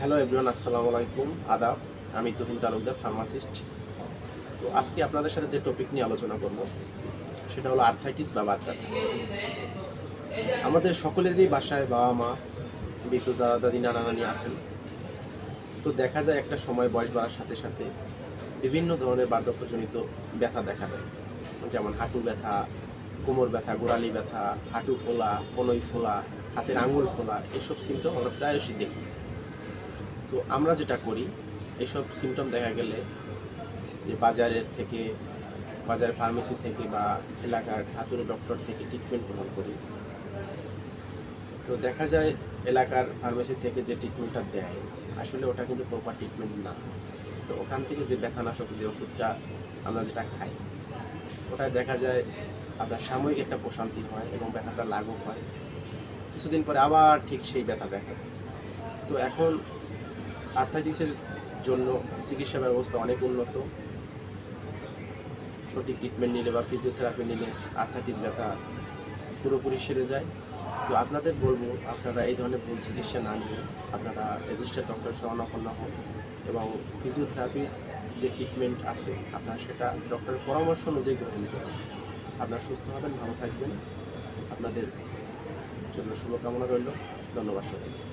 Hello everyone, আসসালামু আলাইকুম, আদাব। আমি তুহিন তালুকদার, ফার্মাসিস্ট। তো আজকে আপনাদের সাথে যে টপিক নিয়ে আলোচনা করব সেটা হলো আর্থ্রাইটিস বা বাত ব্যথা। আমাদের সকলেরই বাসায় বাবা মা, বৃদ্ধ দাদা দাদি, নানা নানি আছেন। তো দেখা যায় একটা সময় বয়স বাড়ার সাথে সাথে বিভিন্ন ধরনের বার্ধক্যজনিত ব্যথা দেখা দেয়, যেমন হাঁটু ব্যথা, কোমর ব্যথা, গোড়ালি ব্যথা, হাঁটু ফোলা, কনুই ফোলা, হাতের আঙুল ফোলা, এসব সিমটম আমরা প্রায়শই দেখি। তো আমরা যেটা করি, এইসব সিমটম দেখা গেলে যে বাজারের ফার্মেসি থেকে বা এলাকার হাতুড়ে ডক্টর থেকে ট্রিটমেন্ট গ্রহণ করি। তো দেখা যায় এলাকার ফার্মেসি থেকে যে ট্রিটমেন্টটা দেয় আসলে ওটা কিন্তু প্রপার ট্রিটমেন্ট না। তো ওখান থেকে যে ব্যথানাশক যে ওষুধটা আমরা যেটা খাই, ওটায় দেখা যায় আপনার সাময়িক একটা প্রশান্তি হয় এবং ব্যথাটা লাঘব হয়। কিছুদিন পরে আবার ঠিক সেই ব্যথা দেখা দেয়। তো এখন আর্থ্রাইটিসের জন্য চিকিৎসা ব্যবস্থা অনেক উন্নত। সঠিক ট্রিটমেন্ট নিলে বা ফিজিওথেরাপি নিলে আর্থ্রাইটিস ব্যথা পুরোপুরি সেরে যায়। তো আপনাদের বলবো, আপনারা এই ধরনের ভুল চিকিৎসা না নিয়ে আপনারা রেজিস্টার্ড ডক্টরের শরণাপন্ন হন এবং ফিজিওথেরাপির যে ট্রিটমেন্ট আছে আপনারা সেটা ডক্টরের পরামর্শ অনুযায়ী গ্রহণ করুন। আপনারা সুস্থ হবেন, ভালো থাকবেন। আপনাদের জন্য শুভকামনা রইল। ধন্যবাদ সবাইকে।